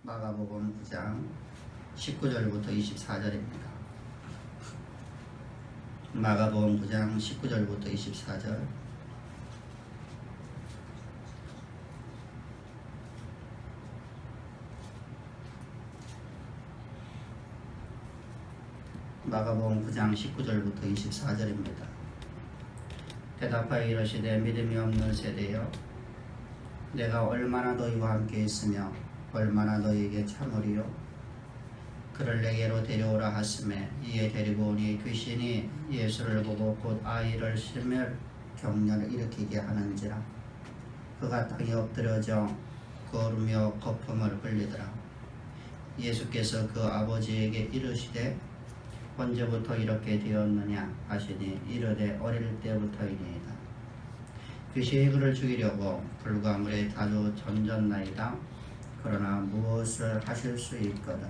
마가복음 9장 19절부터 24절입니다. 마가복음 9장 19절부터 24절. 마가복음 9장 19절부터 24절입니다. 대답하여 이르시되 믿음이 없는 세대여, 내가 얼마나 너희와 함께 있으며 얼마나 너희에게 참으리요. 그를 내게로 데려오라 하시매 이에 데리고 오니 귀신이 예수를 보고 곧 아이를 실멸 경련을 일으키게 하는지라. 그가 땅에 엎드려져 걸으며 거품을 흘리더라. 예수께서 그 아버지에게 이르시되 언제부터 이렇게 되었느냐 하시니 이르되 어릴 때부터이니이다. 귀신이 그를 죽이려고 불가물에 자주 던졌나이다. 그러나 무엇을 하실 수 있거든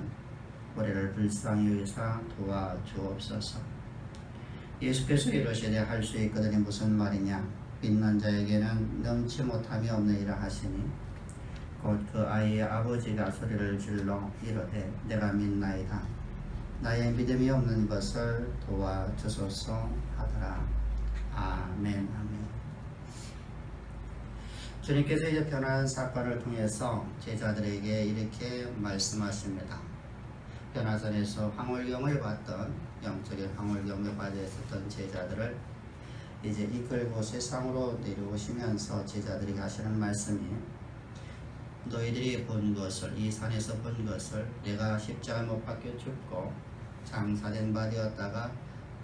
우리를 불쌍히 여기사 도와주옵소서. 예수께서 이르시되 할 수 있거든이 무슨 말이냐. 믿는 자에게는 능치 못함이 없느니라 하시니 곧 그 아이의 아버지가 소리를 질러 이르되 내가 믿나이다. 나의 믿음이 없는 것을 도와주소서 하더라. 아멘. 아멘. 주님께서 이제 변화한 사건을 통해서 제자들에게 이렇게 말씀하십니다. 변화산에서 황홀경을 봤던, 영적인 황홀경에 빠져 있었던 제자들을 이제 이끌고 세상으로 내려오시면서 제자들에게 하시는 말씀이, 너희들이 본 것을, 이 산에서 본 것을 내가 십자가 못 박혀 죽고 장사된 바 되었다가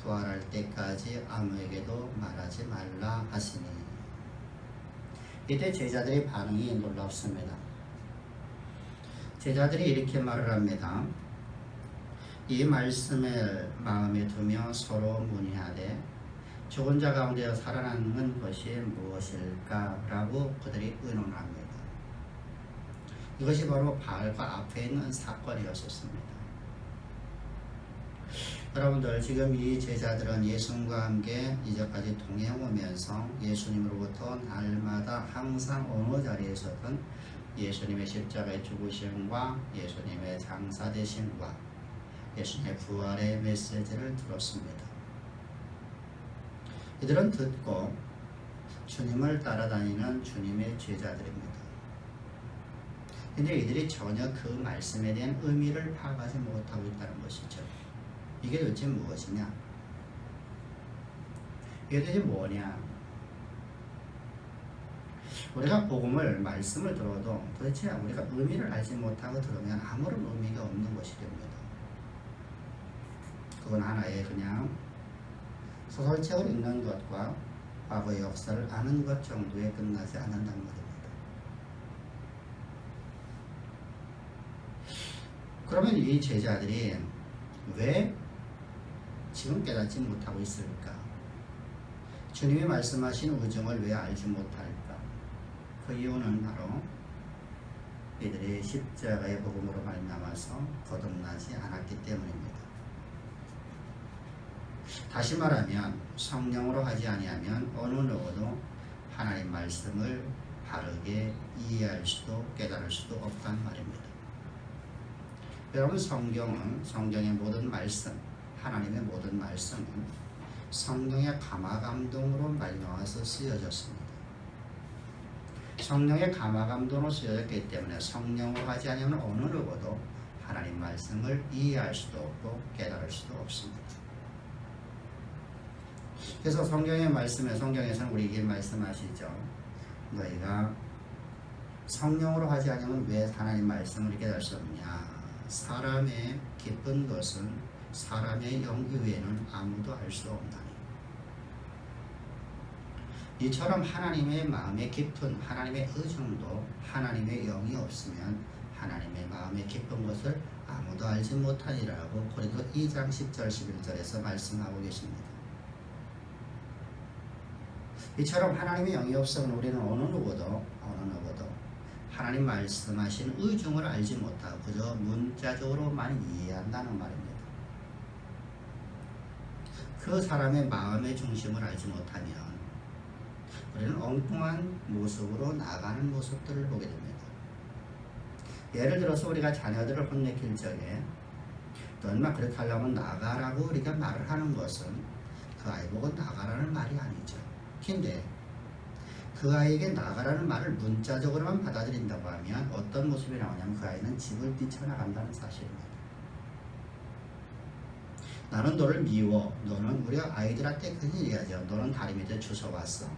부활할 때까지 아무에게도 말하지 말라 하시니. 이때 제자들의 반응이 놀랍습니다. 제자들이 이렇게 말을 합니다. 이 말씀을 마음에 두며 서로 문의하되 죽은 자 가운데 살아나는 것이 무엇일까? 라고 그들이 의논합니다. 이것이 바로 바알과 앞에 있는 사건이었습니다. 여러분들, 지금 이 제자들은 예수님과 함께 이제까지 동행하면서 예수님으로부터 날마다 항상 어느 자리에서든 예수님의 십자가의 죽으심과 예수님의 장사되심과 예수님의 부활의 메시지를 들었습니다. 이들은 듣고 주님을 따라다니는 주님의 제자들입니다. 근데 이들이 전혀 그 말씀에 대한 의미를 파악하지 못하고 있다는 것이죠. 이게 도대체 무엇이냐? 이게 도대체 뭐냐? 우리가 복음을, 말씀을 들어도 도대체 우리가 의미를 알지 못하고 들으면 아무런 의미가 없는 것이 됩니다. 그건 하나의 그냥 소설책을 읽는 것과 과거의 역사를 아는 것 정도에 끝나지 않는다는 말입니다. 그러면 이 제자들이 왜 지금 깨닫지 못하고 있을까? 주님이 말씀하신 의정을 왜 알지 못할까? 그 이유는 바로 이들이 십자가의 복음으로 말미암아서 거듭나지 않았기 때문입니다. 다시 말하면 성령으로 하지 아니하면 어느 누구도 하나님 말씀을 바르게 이해할 수도 깨달을 수도 없단 말입니다. 여러분, 성경의 모든 말씀, 하나님의 모든 말씀은 성령의 감화감동으로 말미암아서 쓰여졌습니다. 성령의 감화감동으로 쓰여졌기 때문에 성령으로 하지 않으면 어느 누구도 하나님 말씀을 이해할 수도 없고 깨달을 수도 없습니다. 그래서 성경에서는 우리에게 말씀하시죠. 너희가 성령으로 하지 않으면 왜 하나님 말씀을 깨달을 수 없냐? 사람의 기쁜 것은 사람의 영 이외에는 아무도 알 수 없나니. 이처럼 하나님의 마음의 깊은 하나님의 의정도 하나님의 영이 없으면 하나님의 마음의 깊은 것을 아무도 알지 못하니라고 고린도 2장 10절 11절에서 말씀하고 계십니다. 이처럼 하나님의 영이 없으면 우리는 어느 누구도 하나님 말씀하신 의중을 알지 못하고 그저 문자적으로만 이해한다는 말입니다. 그 사람의 마음의 중심을 알지 못하면 우리는 엉뚱한 모습으로 나가는 모습들을 보게 됩니다. 예를 들어서 우리가 자녀들을 혼내킬 적에 너 얼마 그렇게 하려면 나가라고 우리가 말을 하는 것은 그 아이 보고 나가라는 말이 아니죠. 근데 그 아이에게 나가라는 말을 문자적으로만 받아들인다고 하면 어떤 모습이 나오냐면 그 아이는 집을 뛰쳐나간다는 사실입니다. 나는 너를 미워. 너는 우리 아이들한테 그런 얘기하죠. 너는 다리 밑에 주워왔어.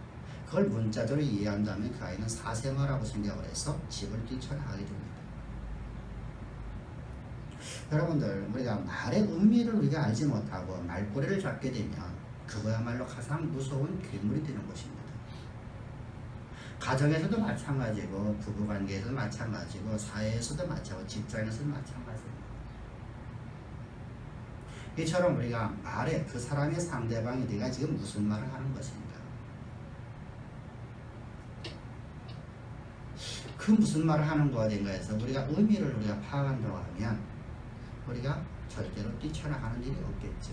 그걸 문자적으로 이해한다면 그 아이는 사생활하고 생각을 해서 집을 뛰쳐나가게 됩니다. 여러분들 우리가 말의 의미를 우리가 알지 못하고 말꼬리를 잡게 되면 그거야말로 가장 무서운 괴물이 되는 것입니다. 가정에서도 마찬가지고 부부관계에서도 마찬가지고 사회에서도 마찬가지고 직장에서도 마찬가지입니다. 이처럼 우리가 말에 그 사람의 상대방이 내가 지금 무슨 말을 하는 것인가 그 무슨 말을 하는 거에 대해서 우리가 의미를 우리가 파악한다고 하면 우리가 절대로 뛰쳐나가는 일이 없겠죠.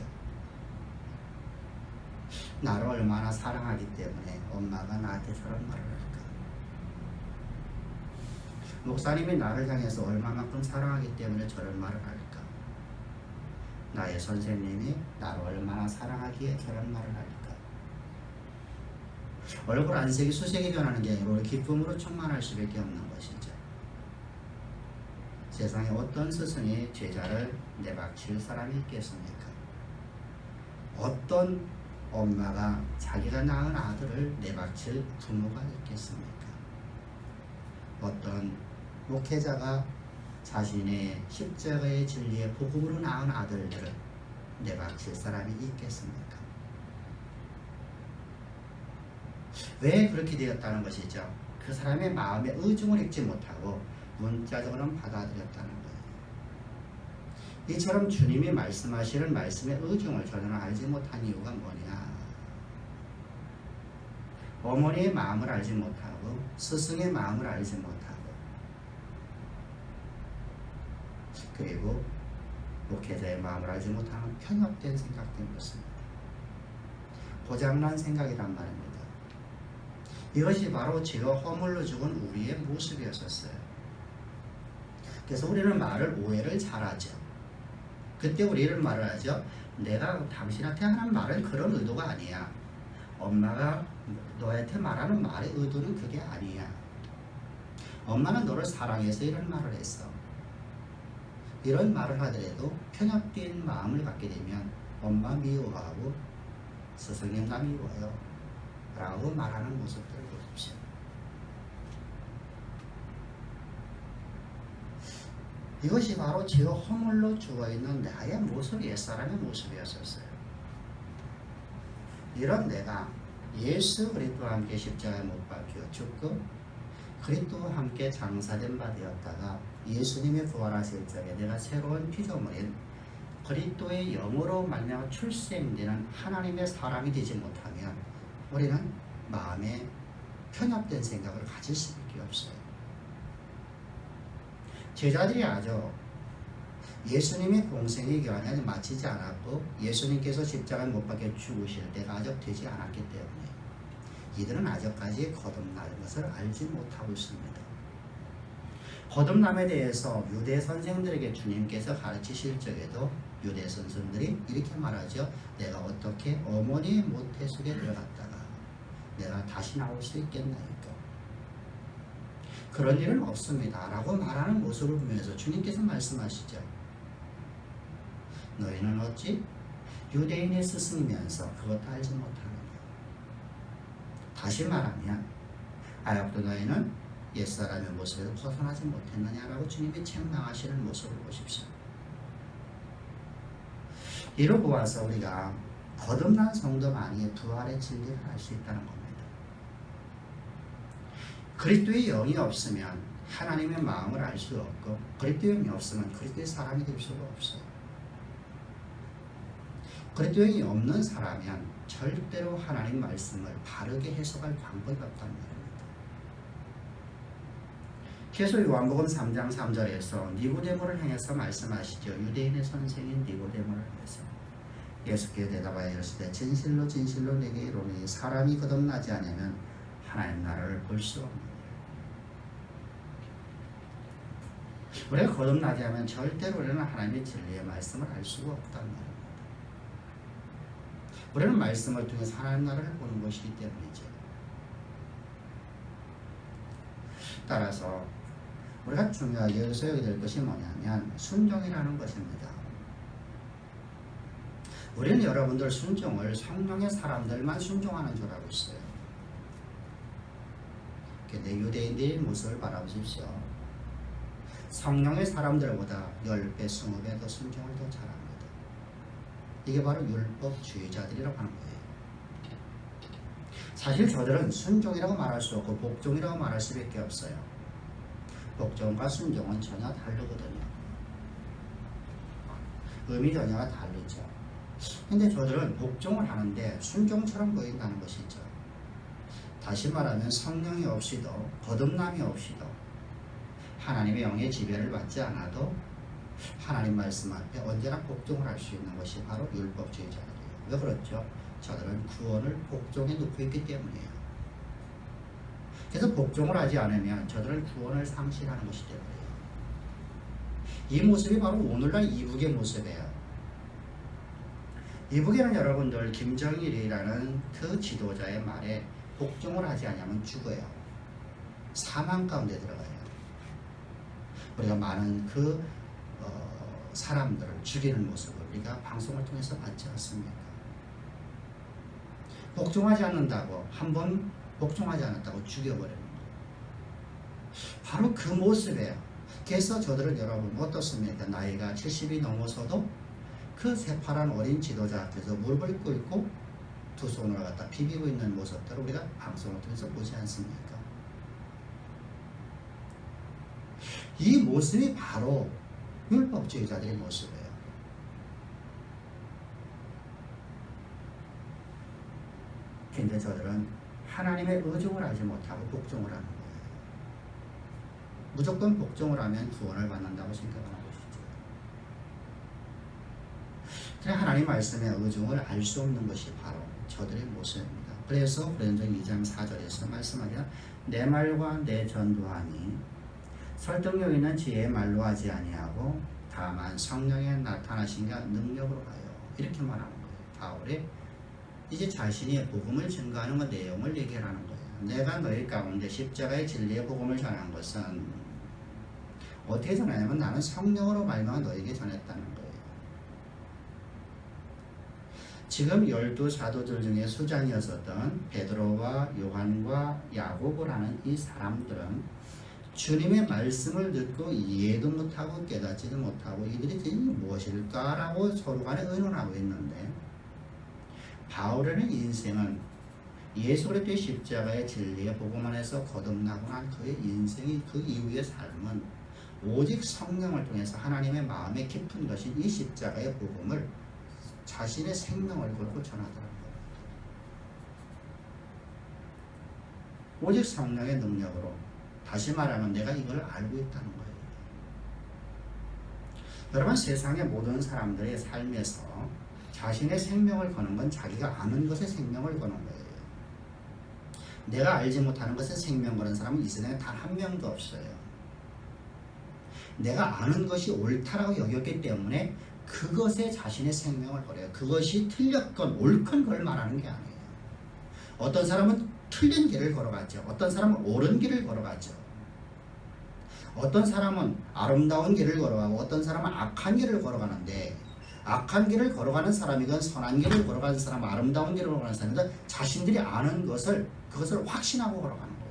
나를 얼마나 사랑하기 때문에 엄마가 나한테 저런 말을 할까? 목사님이 나를 향해서 얼마만큼 사랑하기 때문에 저런 말을 할까? 나의 선생님이 나를 얼마나 사랑하기에 저런 말을 할까? 얼굴 안색이 수색이 변하는 게 아니라 기쁨으로 충만할 수밖에 없는 것이죠. 세상에 어떤 스승이 제자를 내박칠 사람이 있겠습니까? 어떤 엄마가 자기가 낳은 아들을 내박칠 부모가 있겠습니까? 어떤 목회자가 자신의 십자가의 진리의 복음으로 낳은 아들들을 내박칠 사람이 있겠습니까? 왜 그렇게 되었다는 것이죠? 그 사람의 마음의 의중을 읽지 못하고 문자적으로는 받아들였다는 거예요. 이처럼 주님이 말씀하시는 말씀의 의중을 전혀 알지 못한 이유가 뭐냐? 어머니의 마음을 알지 못하고 스승의 마음을 알지 못하고 그리고 목회자의 마음을 알지 못하는 편협된 생각 때문이었습니다. 고장난 생각이란 말입니다. 이것이 바로 죄와 허물로 죽은 우리의 모습이었었어요. 그래서 우리는 말을 오해를 잘하죠. 그때 우리는 말을 하죠. 내가 당신한테 하는 말은 그런 의도가 아니야. 엄마가 너한테 말하는 말의 의도는 그게 아니야. 엄마는 너를 사랑해서 이런 말을 했어. 이런 말을 하더라도 편협된 마음을 갖게 되면 엄마 미워하고 스승님 나 미워요 라고 말하는 모습들을 보십시오. 이것이 바로 죄와 허물로 죽어있는 나의 모습, 옛사람의 모습이었었어요. 이런 내가 예수 그리스도와 함께 십자가에 못 박혀 죽고 그리스도와 함께 장사된 바 되었다가 예수님의 부활하실 적에 내가 새로운 피조물인 그리스도의 영으로 말미암아 출생되는 하나님의 사람이 되지 못하면 우리는 마음에 편협된 생각을 가질 수밖에 없어요. 제자들이 아죠. 예수님의 공생의 기한이 마치지 않았고 예수님께서 십자가에 못 박혀 죽으실 때가 아직 되지 않았기 때문에 이들은 아직까지 거듭나는 것을 알지 못하고 있습니다. 거듭남에 대해서 유대 선생들에게 주님께서 가르치실 적에도 유대 선생들이 이렇게 말하죠. 내가 어떻게 어머니의 모태 속에 들어갔다가 내가 다시 나올 수 있겠나이까. 그런 일은 없습니다 라고 말하는 모습을 보면서 주님께서 말씀하시죠. 너희는 어찌 유대인의 스승이면서 그것도 알지 못하느냐. 다시 말하면 아직도 너희는 옛사람의 모습에서 벗어나지 못했느냐라고 주님이 책망하시는 모습을 보십시오. 이로 보아서 우리가 거듭난 성도만이 부활의 진리를 알 수 있다는 겁니다. 그리스도의 영이 없으면 하나님의 마음을 알 수 없고 그리스도의 영이 없으면 그리스도의 사람이 될 수가 없어요. 그리스도의 영이 없는 사람이면 절대로 하나님 말씀을 바르게 해석할 방법이 없단 말입니다. 그래서 요한복음 3장 3절에서 니고데모를 향해서 말씀하시죠. 유대인의 선생인 니고데모를 향해서 예수께서 대답하여 이르시되 진실로 진실로 내게 이르노니 사람이 거듭나지 않으면 하나님 나라를 볼 수 없느니라. 우리가 거듭나지 않으면 절대로 우리는 하나님의 진리의 말씀을 알 수가 없다는 말입니다. 우리는 말씀을 통해서 하나님 나라를 보는 것이기 때문이죠. 따라서 우리가 중요하게 여기서 여기 될 것이 뭐냐면 순종이라는 것입니다. 우리는 여러분들 순종을 성령의 사람들만 순종하는 줄 알고 있어요. 근데 유대인들의 모습을 바라보십시오. 성령의 사람들보다 10배, 20배 더 순종을 더 잘합니다. 이게 바로 율법주의자들이라고 하는 거예요. 사실 저들은 순종이라고 말할 수 없고 복종이라고 말할 수밖에 없어요. 복종과 순종은 전혀 다르거든요. 의미 전혀가 다르죠. 근데 저들은 복종을 하는데 순종처럼 보인다는 것이죠. 다시 말하면 성령이 없이도 거듭남이 없이도 하나님의 영의 지배를 받지 않아도 하나님 말씀 앞에 언제나 복종을 할 수 있는 것이 바로 율법주의자들이에요. 왜 그렇죠? 저들은 구원을 복종에 놓고 있기 때문이에요. 그래서 복종을 하지 않으면 저들은 구원을 상실하는 것이기 때문이에요. 이 모습이 바로 오늘날 이북의 모습이에요. 이북에는 여러분들 김정일이라는 그 지도자의 말에 복종을 하지 않으면 죽어요. 사망 가운데 들어가요. 우리가 많은 그 사람들을 죽이는 모습을 우리가 방송을 통해서 봤지 않습니까? 복종하지 않는다고 한번 복종하지 않았다고 죽여버리는 거예요. 바로 그 모습이에요. 그래서 저들은 여러분 어떻습니까? 나이가 70이 넘어서도 그 새파란 어린 지도자 앞에서 무릎을 꿇고 두 손으로 갖다 비비고 있는 모습들을 우리가 방송을 통해서 보지 않습니까? 이 모습이 바로 율법주의자들의 모습이에요. 근데 저들은 하나님의 의중을 알지 못하고 복종을 하는 거예요. 무조건 복종을 하면 구원을 받는다고 생각하는 것이죠. 그래 하나님 말씀의 의중을 알 수 없는 것이 바로 저들의 모습입니다. 그래서 고린도전 2장 4절에서 말씀하기를 내 말과 내 전도하니 설득력 있는 지혜의 말로 하지 아니하고 다만 성령의 나타나신가 능력으로 하여 이렇게 말하는 거예요. 바울이 이제 자신이 복음을 증거하는 그 내용을 얘기하는 거예요. 내가 너희 가운데 십자가의 진리의 복음을 전한 것은 어떻게 전하냐면 나는 성령으로 말미암아 너에게 전했다는 거예요. 지금 12사도들 중에 수장이었었던 베드로와 요한과 야고보라는 이 사람들은 주님의 말씀을 듣고 이해도 못하고 깨닫지도 못하고 이들이 무엇일까라고 서로 간에 의논하고 있는데 바울의 인생은 예수 그리스도의 십자가의 진리의 복음 안에서 거듭나고 난 그의 인생이 그 이후의 삶은 오직 성령을 통해서 하나님의 마음에 깊은 것인 이 십자가의 복음을 자신의 생명을 걸고 전하더라는 겁니다. 오직 성령의 능력으로 다시 말하면 내가 이걸 알고 있다는 거예요. 여러분 세상의 모든 사람들의 삶에서 자신의 생명을 거는 건 자기가 아는 것에 생명을 거는 거예요. 내가 알지 못하는 것에 생명 거는 사람은 이 세상에 단 한 명도 없어요. 내가 아는 것이 옳다라고 여겼기 때문에 그것에 자신의 생명을 걸어요. 그것이 틀렸건 옳건 걸 말하는 게 아니에요. 어떤 사람은 틀린 길을 걸어갔죠. 어떤 사람은 옳은 길을 걸어갔죠. 어떤 사람은 아름다운 길을 걸어가고 어떤 사람은 악한 길을 걸어가는데 악한 길을 걸어가는 사람이건 선한 길을 걸어가는 사람, 아름다운 길을 걸어가는 사람이건 자신들이 아는 것을 그것을 확신하고 걸어가는 거예요.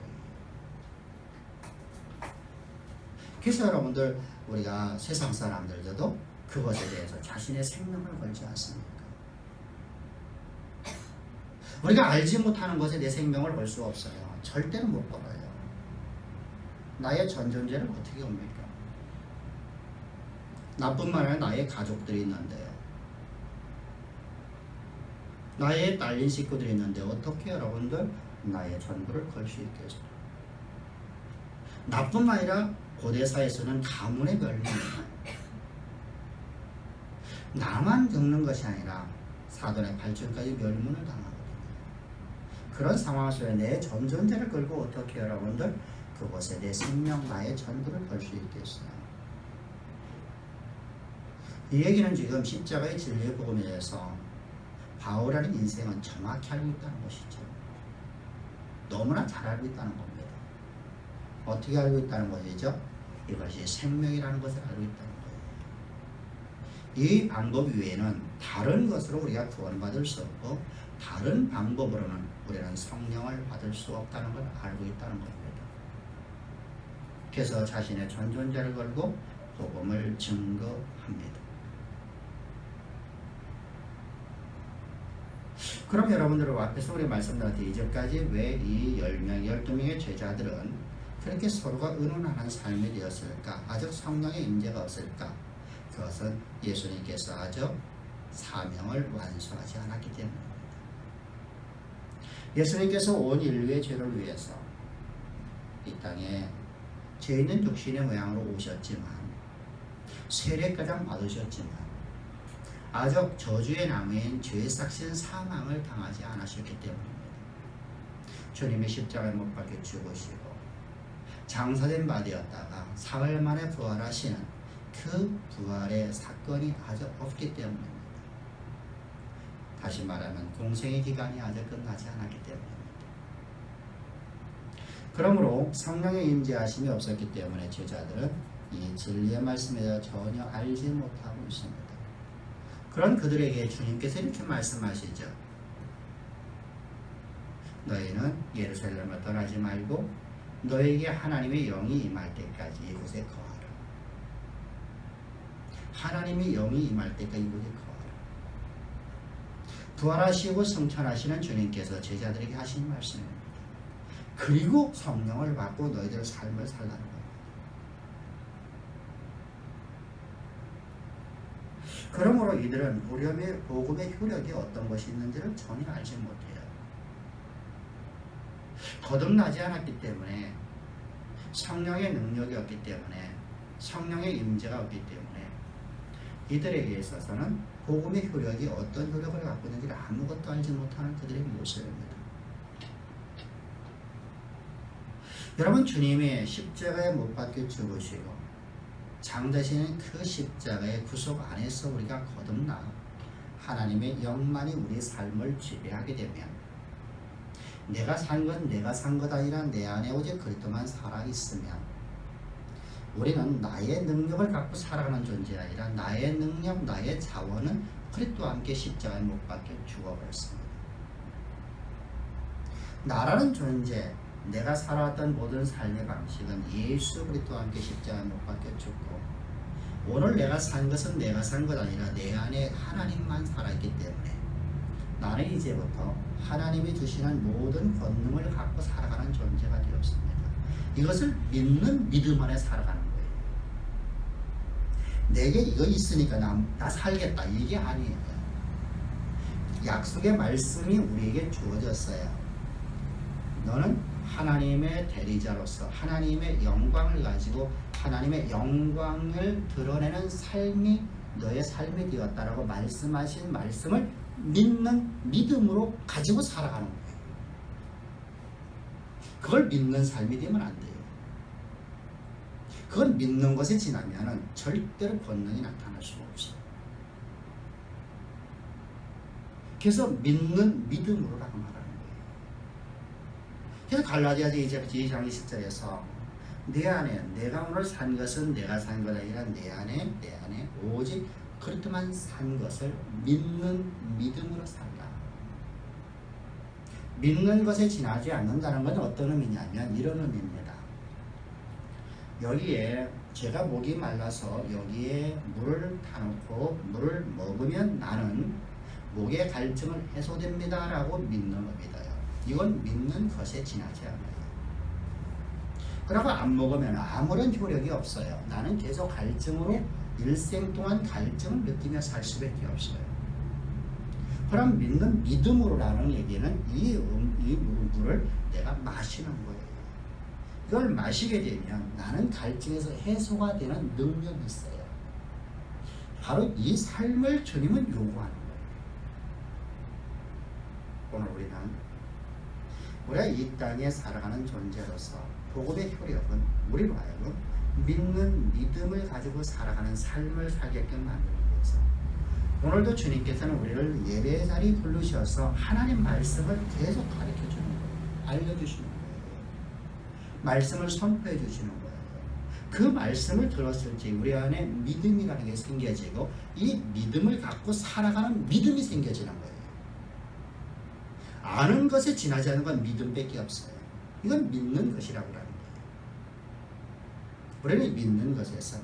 그래서 여러분들 우리가 세상 사람들도 그것에 대해서 자신의 생명을 걸지 않습니까? 우리가 알지 못하는 것에 내 생명을 걸 수 없어요. 절대로 못 걸어요. 나의 전존재를 어떻게 옵니까? 나뿐만 아니라 나의 가족들이 있는데요. 나의 딸린 식구들이 있는데 어떻게 여러분들 나의 전부를 걸 수 있겠어요? 나뿐만 아니라 고대사에서는 가문의 멸망입니다. 나만 겪는 것이 아니라 사돈의 발전까지 멸문을 당하거든요. 그런 상황 속에 내 전존재를 걸고 어떻게 여러분들 그곳에 내 생명 나의 전부를 걸 수 있겠어요? 이 얘기는 지금 십자가의 진리의 복음에 대해서 바울이라는 인생은 정확히 알고 있다는 것이죠. 너무나 잘 알고 있다는 겁니다. 어떻게 알고 있다는 것이죠? 이것이 생명이라는 것을 알고 있다는 거예요. 이 방법 외에는 다른 것으로 우리가 구원받을 수 없고 다른 방법으로는 우리는 성령을 받을 수 없다는 걸 알고 있다는 겁니다. 그래서 자신의 전존재를 걸고 복음을 증거합니다. 그럼 여러분들 앞에서 우리 말씀드렸듯이 이제까지 왜 이 10명, 12명의 제자들은 그렇게 서로가 의논하는 삶이 되었을까? 아직 성령의 임재가 없을까? 그것은 예수님께서 아직 사명을 완수하지 않았기 때문입니다. 예수님께서 온 인류의 죄를 위해서 이 땅에 죄 있는 육신의 모양으로 오셨지만 세례가장 받으셨지만 아직 저주의 나무인 죄의 삭신 사망을 당하지 않으셨기 때문입니다. 주님이 십자가에 못 박혀 죽으시고 장사된 바 되었다가 사흘 만에 부활하시는 그 부활의 사건이 아직 없기 때문입니다. 다시 말하면 공생의 기간이 아직 끝나지 않았기 때문입니다. 그러므로 성령의 임재하심이 없었기 때문에 제자들은 이 진리의 말씀에 대해 전혀 알지 못하고 있습니다. 그런 그들에게 주님께서 이렇게 말씀하시죠. 너희는 예루살렘을 떠나지 말고 너에게 하나님의 영이 임할 때까지 이곳에 거하라. 하나님의 영이 임할 때까지 이곳에 거하라. 부활하시고 승천하시는 주님께서 제자들에게 하신 말씀입니다. 그리고 성령을 받고 너희들의 삶을 살라는 겁니다. 그러므로 이들은 우리의 복음의 효력이 어떤 것이 있는지를 전혀 알지 못해요. 거듭나지 않았기 때문에 성령의 능력이 없기 때문에 성령의 임재가 없기 때문에 이들에게 있어서는 복음의 효력이 어떤 효력을 갖고 있는지를 아무것도 알지 못하는 그들의 모습입니다. 여러분, 주님이 십자가에 못 박혀 죽으시고 장대신은 그 십자가의 구속 안에서 우리가 거듭나 하나님의 영만이 우리 삶을 지배하게 되면 내가 산 건 내가 산 것 아니라 내 안에 오직 그리스도만 살아있으면 우리는 나의 능력을 갖고 살아가는 존재가 아니라 나의 능력, 나의 자원은 그리스도와 함께 십자가에 못 박혀 죽어버렸습니다. 나라는 존재, 내가 살아왔던 모든 삶의 방식은 예수 그리스도와 함께 십자가에 못 박혀 죽고 오늘 내가 산 것은 내가 산 것 아니라 내 안에 하나님만 살아있기 때문에 나는 이제부터 하나님이 주시는 모든 권능을 갖고 살아가는 존재가 되었습니다. 이것을 믿는 믿음 안에 살아가는 거예요. 내게 이거 있으니까 나 살겠다 이게 아니에요. 약속의 말씀이 우리에게 주어졌어요. 너는 하나님의 대리자로서 하나님의 영광을 가지고 하나님의 영광을 드러내는 삶이 너의 삶이 되었다라고 말씀하신 말씀을 믿는 믿음으로 가지고 살아가는 거예요. 그걸 믿는 삶이 되면 안 돼요. 그걸 믿는 것에 지나면 절대로 권능이 나타날 수가 없어요. 그래서 믿는 믿음으로라고 말하는 거예요. 그래서 갈라디아서 2장 20절에서 내 안에 내가 오늘 산 것은 내가 산 것 아니라 내 안에 오직 그리스도만 산 것을 믿는 믿음으로 살라. 믿는 것에 지나지 않는다는 건 어떤 의미냐면 이런 의미입니다. 여기에 제가 목이 말라서 여기에 물을 타놓고 물을 먹으면 나는 목의 갈증을 해소됩니다 라고 믿는 겁니다. 이건 믿는 것에 지나지 않아요. 그러고 안 먹으면 아무런 효력이 없어요. 나는 계속 갈증으로 일생 동안 갈증을 느끼며 살 수밖에 없어요. 그럼 믿는 믿음으로라는 얘기는 이 물을 내가 마시는 거예요. 이걸 마시게 되면 나는 갈증에서 해소가 되는 능력이 있어요. 바로 이 삶을 주님은 요구하는 거예요. 오늘 우리가 이 땅에 살아가는 존재로서 복음의 효력은 우리로 하여금 믿는 믿음을 가지고 살아가는 삶을 살게끔 만드는 것입니다. 오늘도 주님께서는 우리를 예배의 자리에 부르셔서 하나님 말씀을 계속 가르쳐 주는 거예요. 알려주시는 거예요. 말씀을 선포해 주시는 거예요. 그 말씀을 들었을 때 우리 안에 믿음이라는 게 생겨지고 이 믿음을 갖고 살아가는 믿음이 생겨지는 거예요. 아는 것에 지나지 않는 건 믿음밖에 없어요. 이건 믿는 것이라고 하는 거예요. 우리는 믿는 것에서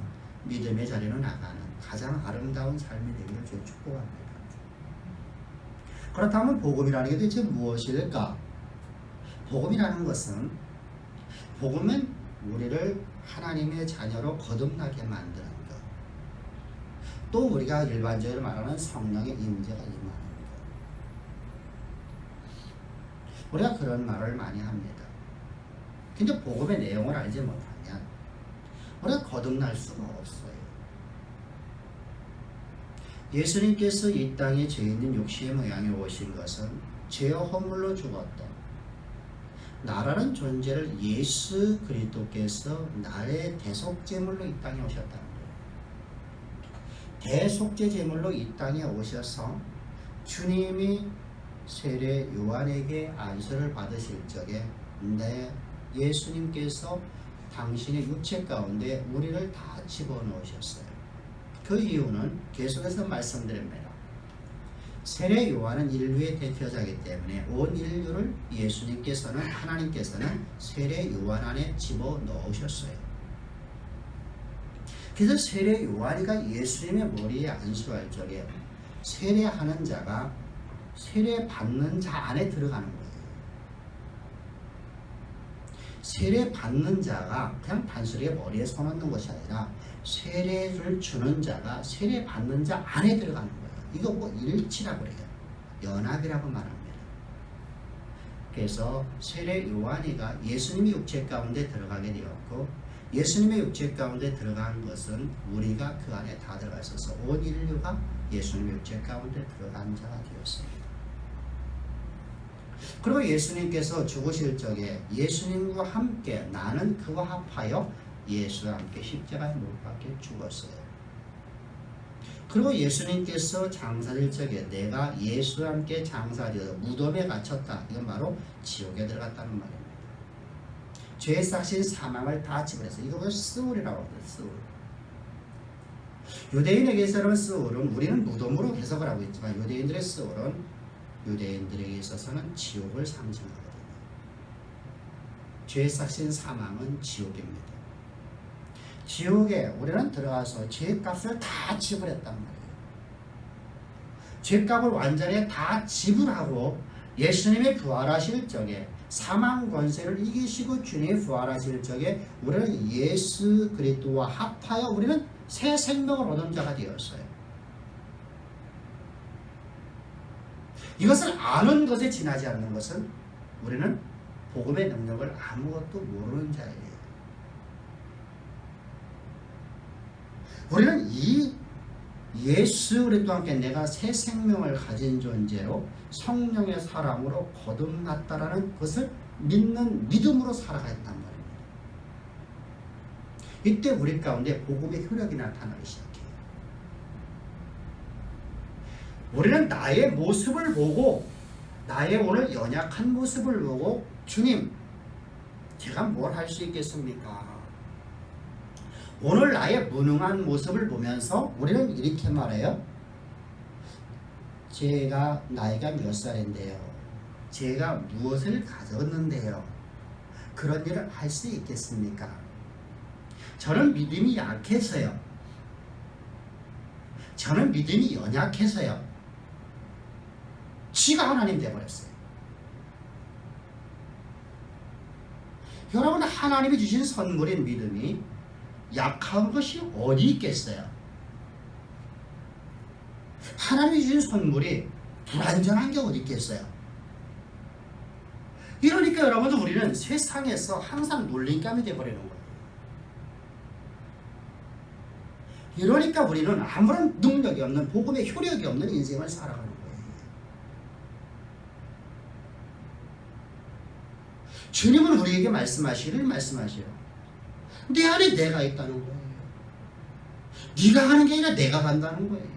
믿음의 자리로 나가는 가장 아름다운 삶이 되기를 주님 축복합니다. 그렇다면 복음이라는 게 대체 무엇일까? 복음이라는 것은 복음은 우리를 하나님의 자녀로 거듭나게 만드는 것. 또 우리가 일반적으로 말하는 성령의 임재가 임하는 것. 우리가 그런 말을 많이 합니다. 근데 복음의 내용을 알지 못하면 우리가 거듭날 수가 없어요. 예수님께서 이 땅에 죄 있는 육신의 모양에 오신 것은 죄와 허물로 죽었던 나라는 존재를 예수 그리스도께서 나의 대속제물로 이 땅에 오셨다는 거예요. 대속제 제물로 이 땅에 오셔서 주님이 세례 요한에게 안수를 받으실 적에 예수님께서 당신의 육체 가운데 우리를 다 집어넣으셨어요. 그 이유는 계속해서 말씀드립니다. 세례 요한은 인류의 대표자이기 때문에 온 인류를 예수님께서는 하나님께서는 세례 요한 안에 집어넣으셨어요. 그래서 세례 요한이가 예수님의 머리에 안수할 적에 세례하는 자가 세례 받는 자 안에 들어가는 거예요. 세례 받는 자가 그냥 단순하게 머리에 손 얹는 것이 아니라 세례를 주는 자가 세례 받는 자 안에 들어가는 거예요. 이거 뭐 일치라고 그래요. 연합이라고 말합니다. 그래서 세례 요한이가 예수님의 육체 가운데 들어가게 되었고 예수님의 육체 가운데 들어간 것은 우리가 그 안에 다 들어가 있어서 온 인류가 예수님의 육체 가운데 들어간 자가 되었습니다. 그리고 예수님께서 죽으실 적에 예수님과 함께 나는 그와 합하여 예수와 함께 십자가에 못 박혀 죽었어요. 그리고 예수님께서 장사될 적에 내가 예수와 함께 장사되어 무덤에 갇혔다. 이건 바로 지옥에 들어갔다는 말입니다. 죄의 삭신 사망을 다 지불해서 이거 스울이라고 합니다. 스울. 유대인에게서는 스울은 우리는 무덤으로 해석을 하고 있지만 유대인들의 스울은 유대인들에게 있어서는 지옥을 상징하거든요. 죄의 삭신 사망은 지옥입니다. 지옥에 우리는 들어가서 죄값을 다 지불했단 말이에요. 죄값을 완전히 다 지불하고 예수님이 부활하실 적에 사망 권세를 이기시고 주님이 부활하실 적에 우리는 예수 그리스도와 합하여 우리는 새 생명을 얻은 자가 되었어요. 이것을 아는 것에 지나지 않는 것은 우리는 복음의 능력을 아무것도 모르는 자예요. 우리는 이 예수 그리스도와 함께 내가 새 생명을 가진 존재로 성령의 사람으로 거듭났다라는 것을 믿는 믿음으로 살아갔단 말입니다. 이때 우리 가운데 복음의 효력이 나타나기 시작해요. 우리는 나의 모습을 보고 나의 오늘 연약한 모습을 보고 주님 제가 뭘 할 수 있겠습니까? 오늘 나의 무능한 모습을 보면서 우리는 이렇게 말해요. 제가 나이가 몇 살인데요. 제가 무엇을 가졌는데요. 그런 일을 할 수 있겠습니까? 저는 믿음이 약해서요. 저는 믿음이 연약해서요. 지가 하나님 되어버렸어요. 여러분 하나님이 주신 선물인 믿음이 약한 것이 어디 있겠어요? 하나님이 주신 선물이 불완전한 게 어디 있겠어요? 이러니까 여러분들 우리는 세상에서 항상 놀림감이 되어버리는 거예요. 이러니까 우리는 아무런 능력이 없는 복음의 효력이 없는 인생을 살아가는 거예요. 주님은 우리에게 말씀하시요. 내 안에 내가 있다는 거예요. 네가 가는 게 아니라 내가 간다는 거예요.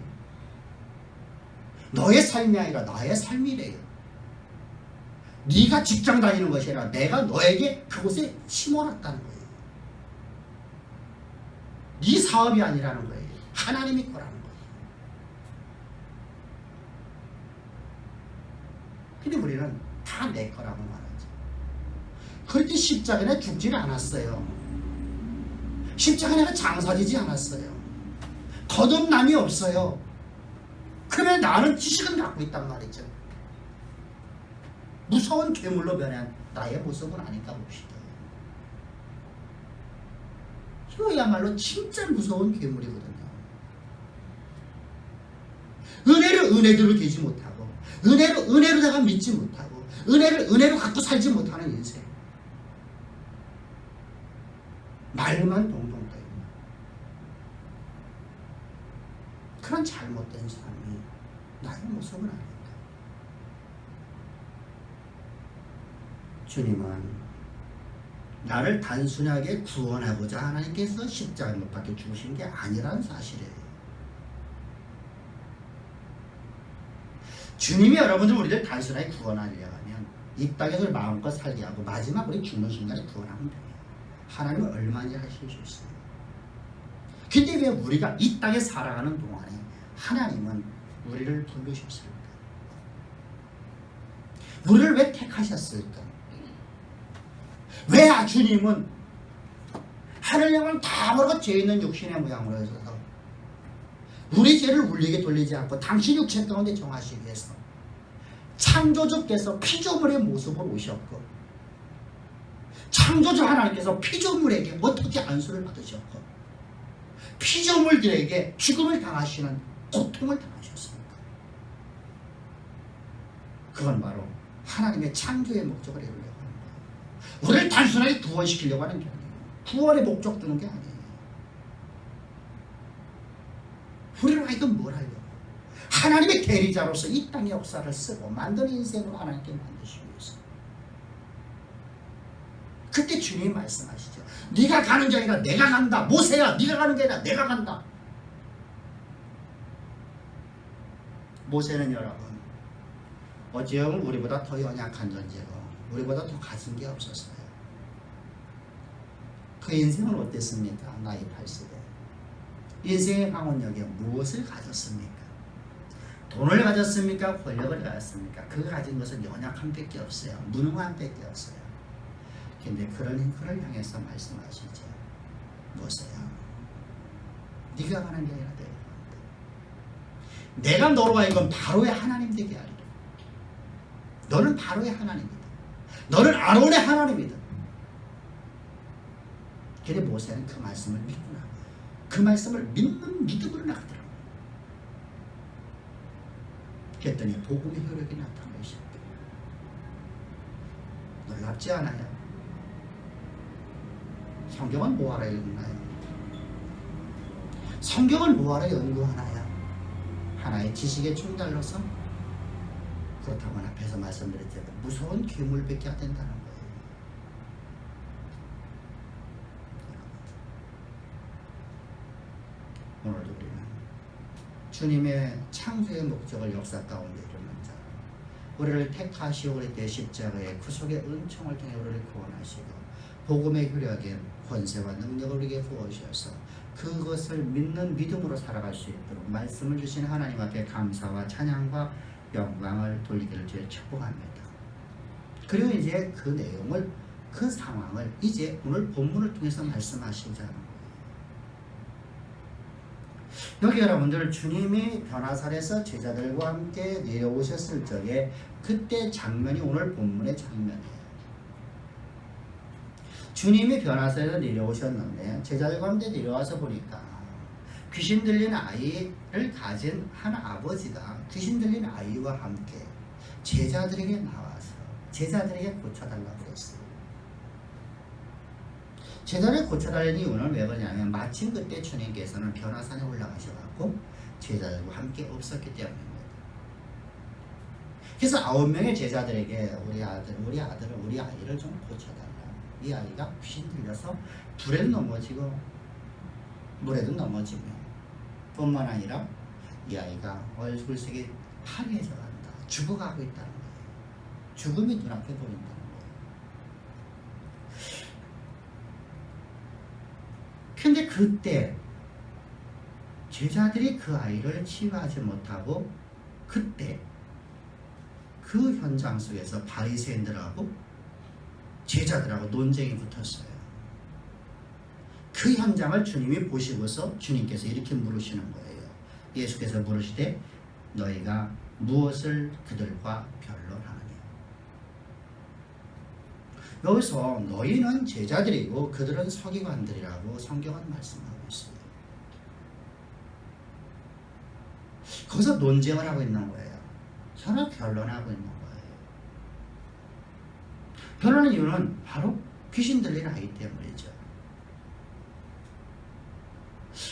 너의 삶이 아니라 나의 삶이래요. 네가 직장 다니는 것이 아니라 내가 너에게 그곳에 심어놨다는 거예요. 네 사업이 아니라는 거예요. 하나님이 거라는 거예요. 근데 우리는 다 내 거라고 말하죠. 그렇게 십자가에 죽지는 않았어요. 십자가에 내가 장사되지 않았어요. 거듭남이 없어요. 그러면 나는 지식은 갖고 있단 말이죠. 무서운 괴물로 변한 나의 모습은 아닌가 봅시다. 이거야말로 진짜 무서운 괴물이거든요. 은혜를 은혜대로 되지 못하고, 은혜로 내가 믿지 못하고, 은혜로 갖고 살지 못하는 인생. 말만 동동 떠있는 그런 잘못된 삶이 나의 모습은 아닙니다. 주님은 나를 단순하게 구원하고자 하나님께서 십자가에 못 박혀 죽으신 게 아니라는 사실이에요. 주님이 여러분들 우리를 단순하게 구원하려 하면 이 땅에서 마음껏 살게 하고 마지막 우리 죽는 순간에 구원하면 돼요. 하나님은 얼마나 하실 수 있어요. 근데 왜 우리가 이 땅에 살아가는 동안에 하나님은 우리를 부르셨을까? 우리를 왜 택하셨을까? 왜 주님은 하늘 영광 다 버리고 죄 있는 육신의 모양으로 해서 우리 죄를 울리게 돌리지 않고 당신 육체 가운데 정하시기 위해서 창조주께서 피조물의 모습으로 오셨고, 창조주 하나님께서 피조물에게 어떻게 안수를 받으셨고, 피조물들에게 죽음을 당하시는 고통을 당하셨습니다. 그건 바로 하나님의 창조의 목적을 이루려고 하는 거예요. 우리를 단순하게 구원시키려고 하는 게 아니에요. 구원의 목적 두는 게 아니에요. 우리는 이건 뭘 하려고? 하나님의 대리자로서 이 땅의 역사를 쓰고 만든 인생으로 하나님께 만드시기 위해서. 그때 주님이 말씀하시죠. 네가 가는 게 아니라 내가 간다. 모세야, 네가 가는 게 아니라 내가 간다. 모세는 여러분 어찌 보면 우리보다 더 연약한 존재고 우리보다 더 가진 게 없었어요. 그 인생은 어땠습니까? 나이 80에 인생의 강원역에 무엇을 가졌습니까? 돈을 가졌습니까? 권력을 가졌습니까? 그 가진 것은 연약한 밖에 없어요. 무능한 밖에 없어요. 근데 그를 향해서 말씀하시죠. 무엇이야? 네가 가는 게 아니라 내가 간다. 내가 너로 하여금 바로의 하나님 되게 하리라. 너는 바로의 하나님이다. 너는 아론의 하나님이다. 근데 모세는 그 말씀을 믿고 나가요. 그 말씀을 믿는 믿음으로 나가더라고요. 그랬더니 복음의 효력이 나타나기 시작해요. 놀랍지 않아요? 성경은 뭐하러 읽나요? 성경은 뭐하러 연구하나요? 하나의 지식의 충달로서? 그렇다면 앞에서 말씀드렸지만 무서운 괴물밖에 안 된다는 거예요. 오늘도 우리는 주님의 창조의 목적을 역사 가운데 이루는 자, 우리를 택하시고 우리 때 십자가의 그 속의 은총을 통해 우리를 구원하시고 복음의 효력에 권세와 능력을 우리에게 부어주셔서 그것을 믿는 믿음으로 살아갈 수 있도록 말씀을 주신 하나님 앞에 감사와 찬양과 영광을 돌리기를 주의 축복합니다. 그리고 이제 그 내용을, 그 상황을 이제 오늘 본문을 통해서 말씀하시고자 하는 거예요. 여기 여러분들 주님이 변화산에서 제자들과 함께 내려오셨을 적에 그때 장면이 오늘 본문의 장면이에요. 주님이 변화산에서 내려오셨는데 제자들과 함께 내려와서 보니까 귀신 들린 아이를 가진 한 아버지가 귀신 들린 아이와 함께 제자들에게 나와서 제자들에게 고쳐달라고 했어요. 제자를 고쳐달라는 이유는 왜 그러냐면 마침 그때 주님께서는 변화산에 올라가셔서 제자들과 함께 없었기 때문입니다. 그래서 9명의 제자들에게 우리 아이를 좀 고쳐달라. 이 아이가 귀신 들려서 불에도 넘어지고 물에도 넘어지며 뿐만 아니라 이 아이가 얼굴색이 파괴해져 간다. 죽어가고 있다는 거예요. 죽음이 눈앞에 보인다는 거예요. 근데 그때 제자들이 그 아이를 치유하지 못하고 그때 그 현장 속에서 바리새인들하고 제자들하고 논쟁이 붙었어요. 그 현장을 주님이 보시고서 주님께서 이렇게 물으시는 거예요. 예수께서 물으시되 너희가 무엇을 그들과 변론하느냐. 여기서 너희는 제자들이고 그들은 서기관들이라고 성경은 말씀하고 있어요. 거기서 논쟁을 하고 있는 거예요. 서로 변론하고 있는 거예요. 변론의 이유는 바로 귀신 들린 아이 때문이죠.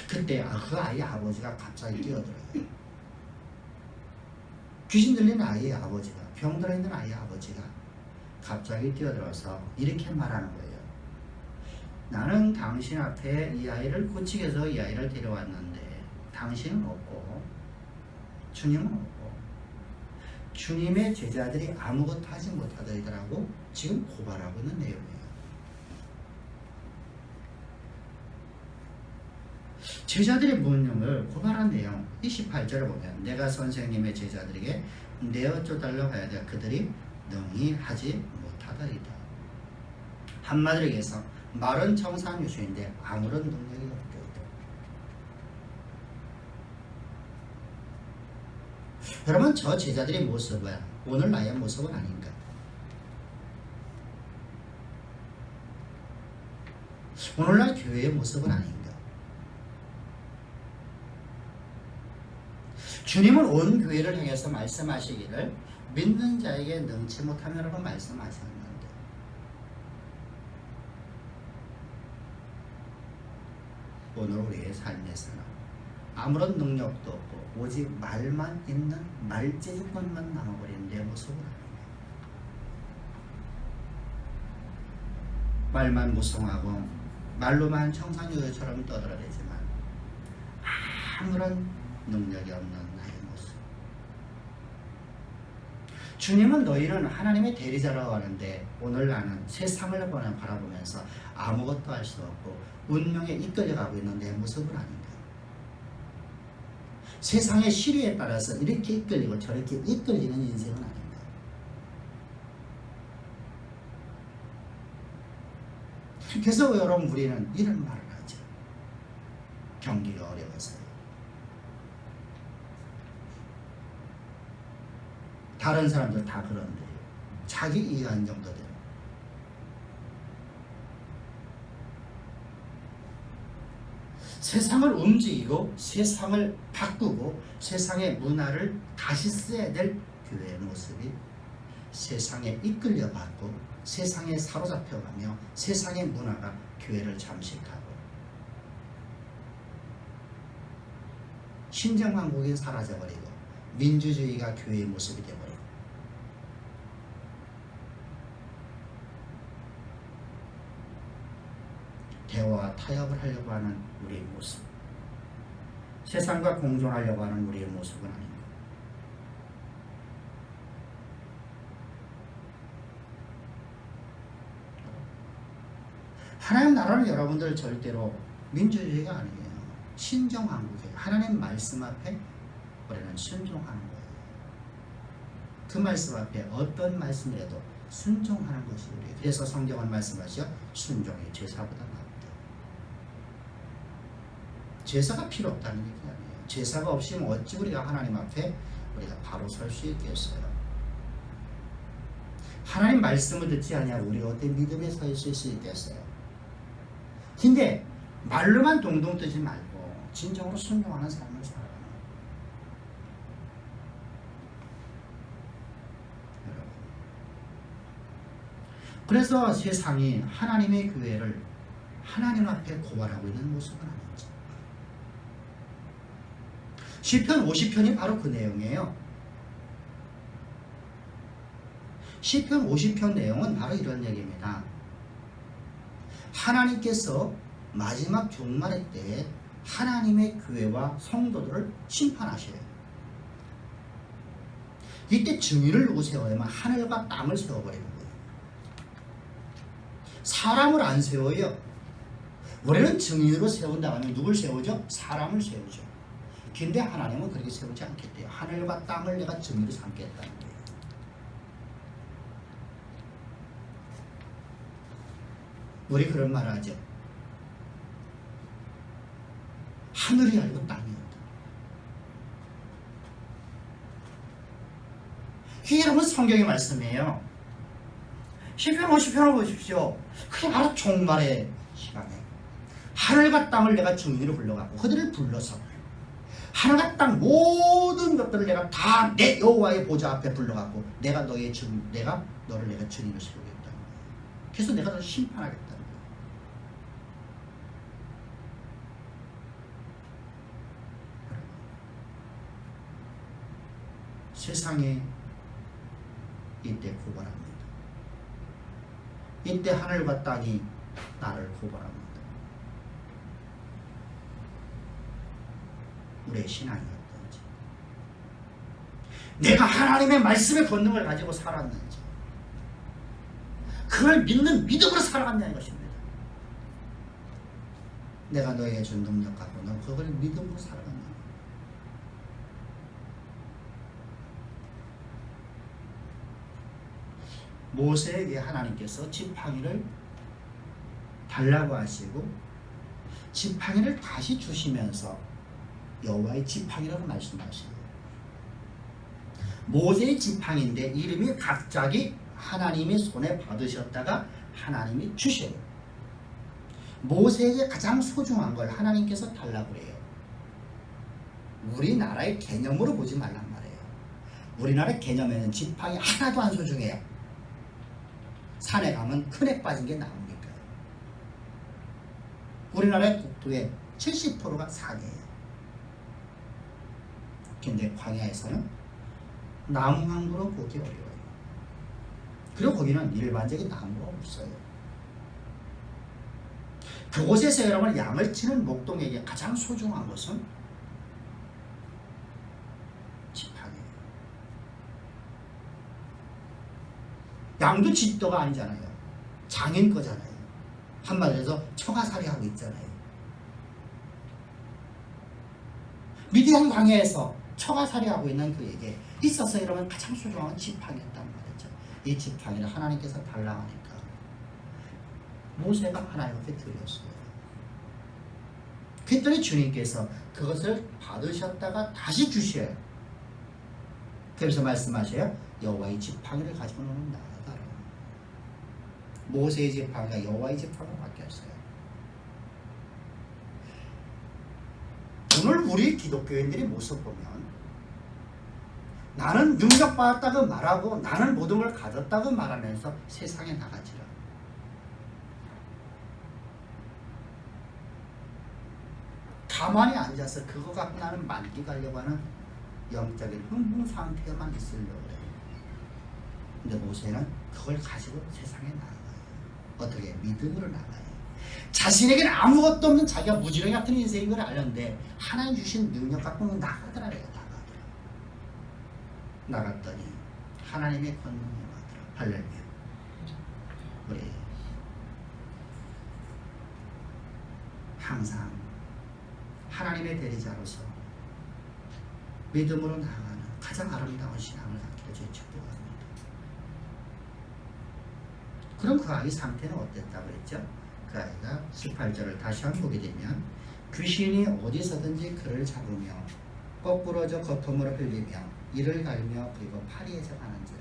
그때 그 아이의 아버지가 갑자기 뛰어들어요. 귀신 들린 아이의 아버지가, 병 들어있는 아이의 아버지가 갑자기 뛰어들어서 이렇게 말하는 거예요. 나는 당신 앞에 이 아이를 고치기 위해서 이 아이를 데려왔는데 당신은 없고 주님은 없고 주님의 제자들이 아무것도 하지 못하더라고 지금 고발하고 있는 내용이에요. 제자들의 문명을 고발한 내용 28절을 보면 내가 선생님의 제자들에게 내어 쫓달라고 해야 돼 그들이 능히 하지 못하더이다. 한마디로 얘기해서 말은 청산유수인데 아무런 능력이 없게 있다. 여러분 저 제자들의 모습은 오늘 나의 모습은 아닌가? 오늘날 교회의 모습은 아닌가? 주님은 온 교회를 향해서 말씀하시기를 믿는 자에게 능치 못하며라고 말씀하셨는데 오늘 우리의 삶에서는 아무런 능력도 없고 오직 말만 있는 말재주권만 남아버린 내 모습은 아닙니다. 말만 무성하고 말로만 청산유효처럼 떠들어대지만 아무런 능력이 없는 나의 모습. 주님은 너희는 하나님의 대리자라고 하는데 오늘 나는 세상을 바라보면서 아무것도 할 수 없고 운명에 이끌려가고 있는 내 모습은 아닌가. 세상의 시류에 따라서 이렇게 이끌리고 저렇게 이끌리는 인생은 아닌가. 그래서 여러분 우리는 이런 말을 하죠. 경기가 어려워서요. 다른 사람들 다 그런데 자기 이해한 정도대로 세상을 움직이고 세상을 바꾸고 세상의 문화를 다시 써야 될 교회의 모습이 세상에 이끌려가고 세상에 사로잡혀가며 세상의 문화가 교회를 잠식하고 신정왕국이 사라져버리고 민주주의가 교회의 모습이 되어버리고 대화와 타협을 하려고 하는 우리의 모습, 세상과 공존하려고 하는 우리의 모습은 아닙니다. 하나님 나라는 여러분들 절대로 민주주의가 아니에요. 신정왕국이에요. 하나님 말씀 앞에 우리는 순종하는 거예요. 그 말씀 앞에 어떤 말씀이라도 순종하는 것이 우리. 그래서 성경은 말씀하시죠. 순종이 제사보다 낫다. 제사가 필요 없다는 얘기 아니에요. 제사가 없이면 어찌 우리가 하나님 앞에 우리가 바로 설 수 있겠어요. 하나님 말씀을 듣지 아니하고 우리가 어떻게 믿음에 서 있을 수 있겠어요. 근데 말로만 동동 뜨지 말고 진정으로 순종하는 삶을 살아가는 여러분. 그래서 세상이 하나님의 교회를 하나님 앞에 고발하고 있는 모습은 아니죠. 시편 50편이 바로 그 내용이에요. 시편 50편 내용은 바로 이런 얘기입니다. 하나님께서 마지막 종말의 때에 하나님의 교회와 성도들을 심판하셔요. 이때 증인을 누구 세워야만 하늘과 땅을 세워버리는 거예요. 사람을 안 세워요. 우리는 증인으로 세운다 하면 누굴 세우죠? 사람을 세우죠. 근데 하나님은 그렇게 세우지 않겠대요. 하늘과 땅을 내가 증인으로 삼겠다는 거예요. 우리 그런 말을 하죠. 하늘이 아니고 땅이었다. 이게 여러분 성경의 말씀이에요. 시편 50편을 보십시오. 그게 바로 종말의 시간에 하늘과 땅을 내가 증인으로 불러갖고 그들을 불러서 하늘과 땅 모든 것들을 내가 다 내 여호와의 보좌 앞에 불러갖고 내가 너를 내가 증인으로 세우겠다는 거예요. 그래서 내가 너를 심판하겠다는 거예요. 세상에 이때 고발합니다. 이때 하늘과 땅이 나를 고발합니다. 우리의 신앙이었던지, 내가 하나님의 말씀의 권능을 가지고 살았는지, 그걸 믿는 믿음으로 살아간다는 것입니다. 내가 너에게 준 능력 갖고 너 그걸 믿음으로 살아간다. 모세에게 하나님께서 지팡이를 달라고 하시고 지팡이를 다시 주시면서 여호와의 지팡이라고 말씀하시고, 모세의 지팡이인데 이름이 갑자기 하나님이 손에 받으셨다가 하나님이 주셔요. 모세에게 가장 소중한 걸 하나님께서 달라고 해요. 우리나라의 개념으로 보지 말란 말이에요. 우리나라 개념에는 지팡이 하나도 안 소중해요. 산에 가면 큰애 빠진 게 나옵니까? 우리나라의 국토의 70%가 산이에요. 근데 광야에서는 나무 한 그루 보기 어려워요. 그리고 거기는 일반적인 나무가 없어요. 그곳에서 여러분 양을 치는 목동에게 가장 소중한 것은 지팡이에요. 양도 집도가 아니잖아요. 장인 거잖아요. 한마디로 해서 처가살이 하고 있잖아요. 미디안 광야에서 처가살이 하고 있는 그에게 있어서 여러분 가장 소중한 건 지팡이였단 말이죠. 이 지팡이를 하나님께서 달라고 하니까 모세가 하나님 앞에 드렸어요. 그랬더니 주님께서 그것을 받으셨다가 다시 주셔요. 그래서 말씀하셔요. 여호와의 지팡이를 가지고 노는 나다. 모세의 지팡이가 여호와의 지팡이로 바뀌었어요. 오늘 우리 기독교인들의 모습 보면 나는 능력받았다고 말하고 나는 모든 걸 가졌다고 말하면서 세상에 나가지라. 가만히 앉아서 그거 갖고 나는 만기 가려고 하는 영적인 흥분 상태만 있으려고 해요. 근데 모세는 그걸 가지고 세상에 나가요. 어떻게? 믿음으로 나가요. 자신에게는 아무것도 없는 자기가 무지렁이 같은 인생인 걸 알았는데 하나님 주신 능력 갖고는 나가더라고요. 나갔더니 하나님의 권능이 나더라. 할렐루야. 우리 항상 하나님의 대리자로서 믿음으로 나아가는 가장 아름다운 신앙을 갖기를 주의 축복합니다. 그럼 그 아이 상태는 어땠다고 그랬죠? 그 아이가 18절을 다시 한번 보게 되면 귀신이 어디서든지 그를 잡으며 거꾸러져 거품으로 흘리며 이를 갈며 그리고 파리에서 가는지라.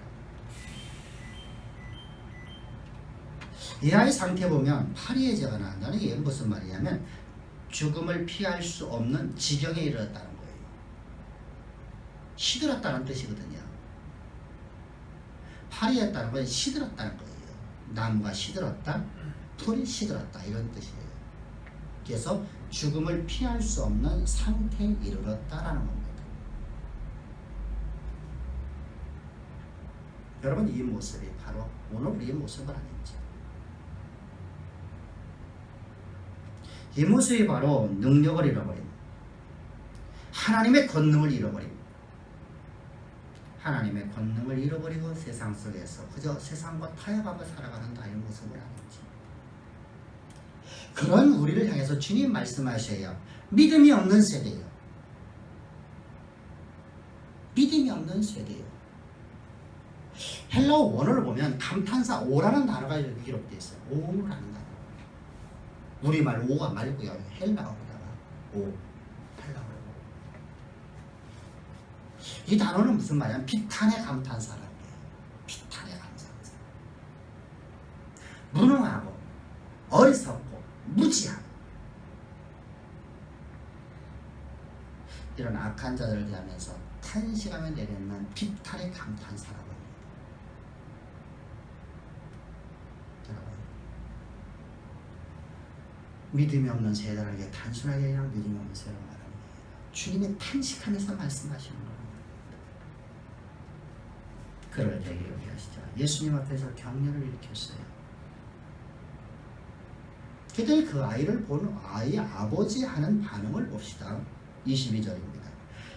이 아이 상태 보면 파리에 제가 나온다는 게 무슨 말이냐면 죽음을 피할 수 없는 지경에 이르렀다는 거예요. 시들었다는 뜻이거든요. 파리했다는 건 시들었다는 거예요. 나무가 시들었다, 풀이 시들었다 이런 뜻이에요. 그래서 죽음을 피할 수 없는 상태에 이르렀다라는 겁니다. 여러분 이 모습이 바로 오늘 우리의 모습은 아닌지. 이 모습이 바로 능력을 잃어버림, 하나님의 권능을 잃어버림, 하나님의 권능을 잃어버리고 세상 속에서 그저 세상과 타협하고 살아가는 다의 모습을 아는지. 그런 우리를 향해서 주님 말씀하셔요. 믿음이 없는 세대예요. 믿음이 없는 세대예요. 헬라어 원어를 보면 감탄사 오라는 단어가 여기 기록되어 있어요. 오라는 단어. 우리말 오가 말고요. 헬라어로다가 오. 헬라어로. 이 단어는 무슨 말이야? 비탄의 감탄사라고 해요. 비탄의 감탄사. 무능하고 어리석고 무지하고 이런 악한 자들을 대하면서 탄식하며 내뱉는 비탄의 감탄사라고 합니다. 여러분, 믿음이 없는 세대에게 단순하게 그냥 믿음이 없는 세대를 말하는 거예요. 주님이 탄식하면서 말씀하시는 겁니다. 그럴 때 기억해 하시죠. 예수님 앞에서 격려를 일으켰어요. 그때 그 아이를 보는 아이의 아버지 하는 반응을 봅시다. 22절입니다.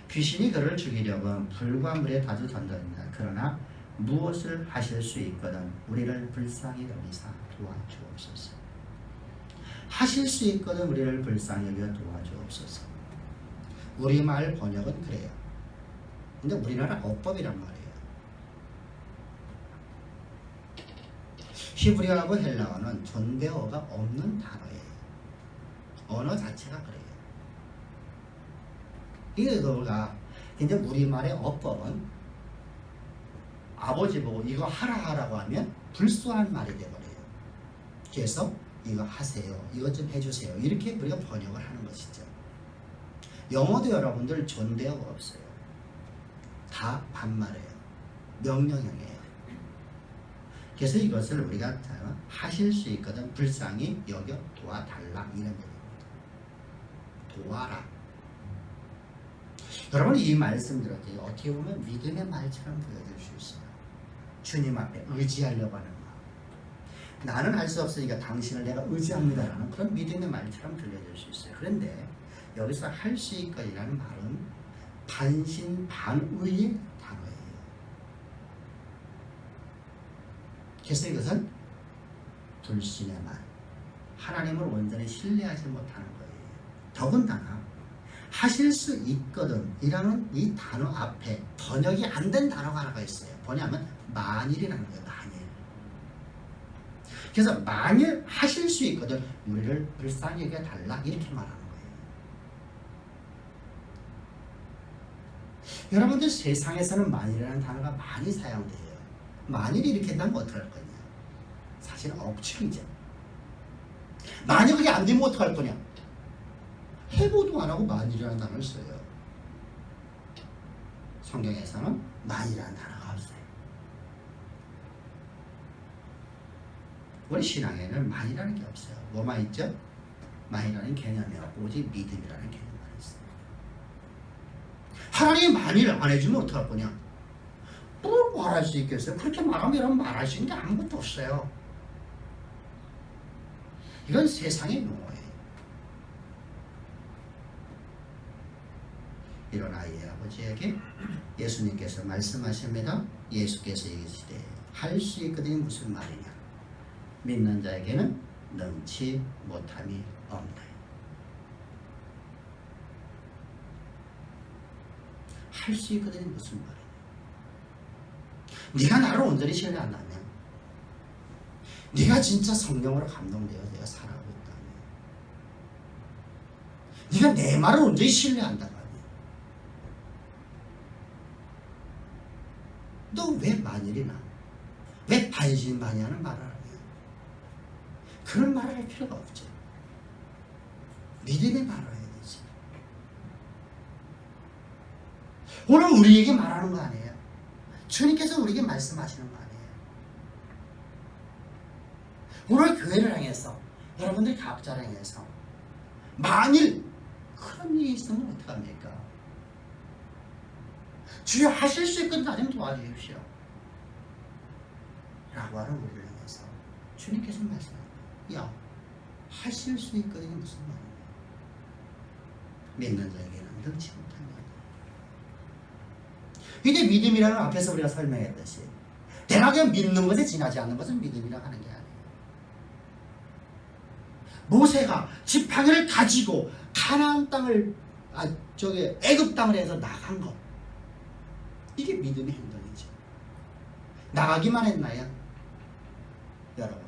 귀신이 그를 죽이려고 불과 물에 다주 던졌느냐. 그러나 무엇을 하실 수 있거든 우리를 불쌍히 여기사 도와주옵소서. 하실 수 있거든 우리를 불쌍히 여겨 도와주옵소서. 우리말 번역은 그래요. 근데 우리나라 어법이란 말이에요. 히브리어하고 헬라어는 존대어가 없는 단어예요. 언어 자체가 그래요. 이거가 이제 우리말의 어법은 아버지 보고 이거 하라고 하면 불순한 말이 되어버려요. 그래서 이거 하세요. 이것 좀 해주세요. 이렇게 우리가 번역을 하는 것이죠. 영어도 여러분들 존대어가 없어요. 다 반말이에요. 명령형이에요. 그래서 이것을 우리가 하실 수 있거든 불쌍히 여겨 도와달라 이런 얘기입니다. 도와라. 여러분 이 말씀들을 어떻게 보면 믿음의 말처럼 보여줄 수 있어요. 주님 앞에 의지하려고 하는 마음. 나는 할 수 없으니까 당신을 내가 의지합니다라는 그런 믿음의 말처럼 들려줄 수 있어요. 그런데 여기서 할 수 있거니라는 말은 반신반의의 단어예요. 그래서 이것은 불신의 말, 하나님을 온전히 신뢰하지 못하는 거예요. 더군다나 하실 수 있거든 이라는 이 단어 앞에 번역이 안 된 단어가 하나가 있어요. 뭐냐면 만일이라는 거예요. 만일. 그래서 만일 하실 수 있거든 우리를 불쌍히 여겨 달라 이렇게 말하는 거예요. 여러분들 세상에서는 만일이라는 단어가 많이 사용돼요. 만일이 이렇게 된다면 어떡할 거냐? 사실은 억측이죠. 만약 그게 안 되면 어떡할 거냐? 해보도 안 하고 만일이라는 단어를 써요. 성경에서는 만일이라는 단어가 없어요. 우리 신앙에는 만일이라는 게 없어요. 뭐만 있죠? 만일이라는 개념이 없고 오직 믿음이라는 개념만 있어요. 하나님이 만일 안 해주면 어떡할 거냐? 뭘 말할 수 있겠어요? 그렇게 말하면 여러분 말할 수 있는 게 아무것도 없어요. 이건 세상의 용어예요. 이런 아이의 아버지에게 예수님께서 말씀하십니다. 예수께서 얘기하시되 할 수 있거든요. 무슨 말이냐? 믿는 자에게는 능치 못함이 없다. 할 수 있거든요. 무슨 말이냐? 네가 나를 온전히 신뢰한다면, 네가 진짜 성령으로 감동되어 내가 살아가고 있다면, 네가 내 말을 온전히 신뢰한다면 너 왜 만일이나 왜 반신반의하는 말을 하냐? 그런 말을 할 필요가 없죠. 믿음의 말을 해야 되지. 오늘 우리에게 말하는 거 아니에요. 주님께서 우리에게 말씀하시는 거 아니에요. 오늘 교회를 향해서 여러분들이 각자를 향해서 만일 그런 일이 있으면 어떡합니까? 주여 하실 수 있거든 나 좀 도와주십시오 라고 하는 우리를 향해서 주님께서 말씀합니다. 야, 하실 수 있거든요. 무슨 말이냐? 믿는 자에게는 능치 못합니다. 이게 믿음이라는 앞에서 우리가 설명했듯이 내가 그냥 믿는 것에 지나지 않는 것은 믿음이라고 하는 게 아니에요. 모세가 지팡이를 가지고 가나안 땅을 애굽 땅을 해서 나간 것, 이게 믿음의 행동이죠. 나가기만 했나요? 여러분,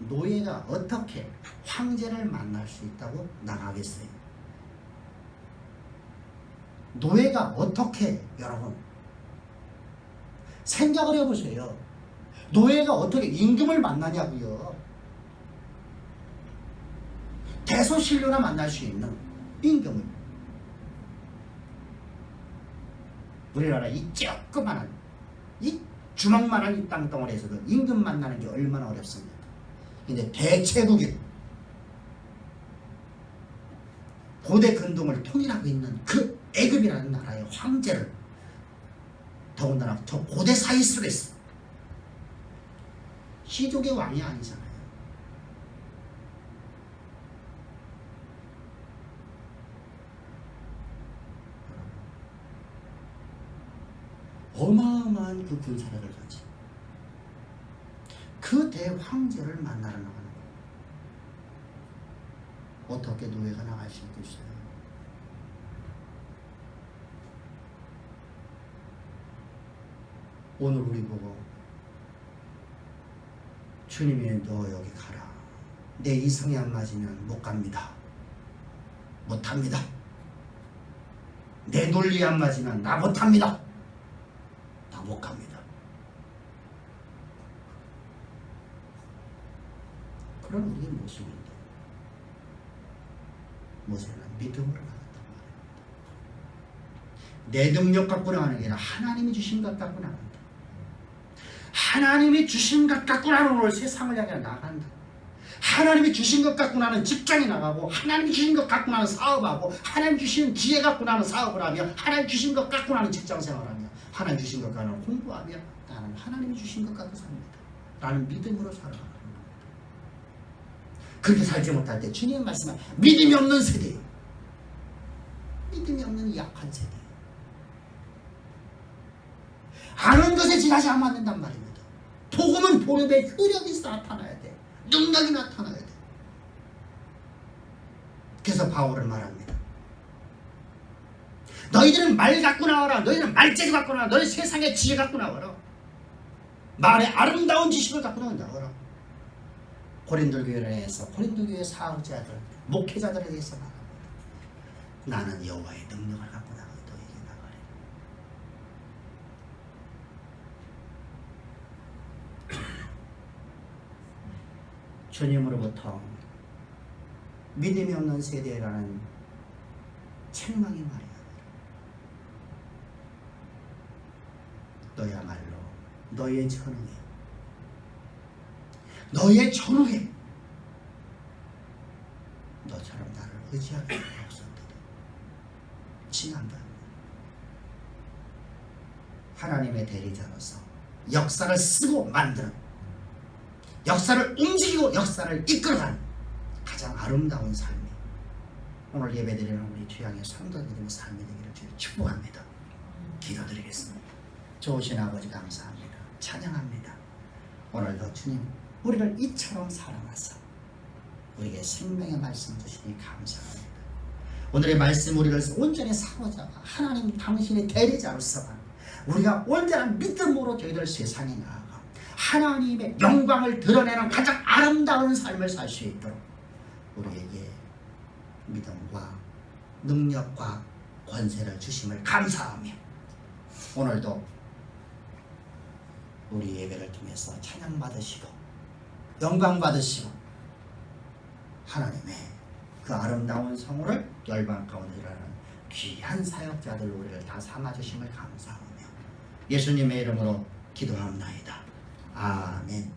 노예가 어떻게 황제를 만날 수 있다고 나가겠어요? 노예가 어떻게, 여러분 생각을 해보세요. 노예가 어떻게 임금을 만나냐고요. 대소신료나 만날 수 있는 임금을. 우리나라 이 조그만한 이 주먹만한 이 땅덩어리에서도 임금 만나는 게 얼마나 어렵습니까? 근데 대체국인 고대 근동을 통일하고 있는 그 애굽이라는 나라의 황제를, 더군다나 저 고대 사회 속에서 시족의 왕이 아니잖아요. 어마어마한 그 군사력을 가진 그 대황제를 만나러 나가는 거예요. 어떻게 노예가 나갈 수 있겠어요? 오늘 우리 보고 주님이 너 여기 가라. 내 이성이 안 맞으면 못 갑니다. 못합니다. 내 논리 안 맞으면 나 못합니다. 나 못 갑니다. 그런 우리의 모습인데 모세는 믿음으로 나갔단 말입니다. 내 능력 갖고 나가는 게 아니라 하나님이 주신 것 갖고 나간다. 하나님이 주신 것 갖고 나는 오늘 세상을 향해 나간다. 하나님이 주신 것 갖고 나는 직장에 나가고, 하나님이 주신 것 갖고 나는 사업하고, 하나님 주신 기회 갖고 나는 사업을 하며, 하나님 주신 것 갖고 나는 직장 생활하며, 하나님 주신 것 갖고 나는 공부하며, 나는 하나님이 주신 것 갖고 삽니다. 나는 믿음으로 살아가는 겁니다. 그렇게 살지 못할 때 주님의 말씀은 믿음이 없는 세대예요. 믿음이 없는 약한 세대예요. 아는 것에 지나지 않으면 안 된단 말입니다. 복음은 복음의 효력이 나타나야 돼. 능력이 나타나야 돼. 그래서 바울은 말합니다. 너희들은 말 갖고 나와라. 너희들은 말재주 갖고 나와라. 너희 세상의 지혜 갖고 나와라. 말의 아름다운 지식을 갖고 나와라. 고린도 교회에서 고린도 교회 사역자들, 목회자들에 대해서 말합니다. 나는 여호와의 능력을 갖고 나가 너희에게 나가리. 주님으로부터 믿음이 없는 세대라는 책망이 말이야. 너야말로 너의 전후에 너처럼 나를 의지하게 없었거든. 지난번 하나님의 대리자로서 역사를 쓰고 만드는, 역사를 움직이고 역사를 이끌어가는 가장 아름다운 삶이 오늘 예배드리는 우리 주양의 성도들의 삶이 되기를 주님 축복합니다. 기도드리겠습니다. 좋으신 아버지 감사합니다. 찬양합니다. 오늘도 주님 우리를 이처럼 사랑하사 우리에게 생명의 말씀 주시니 감사합니다. 오늘의 말씀 우리를 온전히 사로잡아 하나님 당신의 대리자로서 우리가 온전한 믿음으로 저희들 세상에 나아가 하나님의 영광을 드러내는 가장 아름다운 삶을 살 수 있도록 우리에게 믿음과 능력과 권세를 주심을 감사하며 오늘도 우리 예배를 통해서 찬양 받으시고 영광 받으시고 하나님의 그 아름다운 성호를 열방 가운데 일하는 귀한 사역자들 우리를 다 삼아주심을 감사하며 예수님의 이름으로 기도합나이다. 아멘.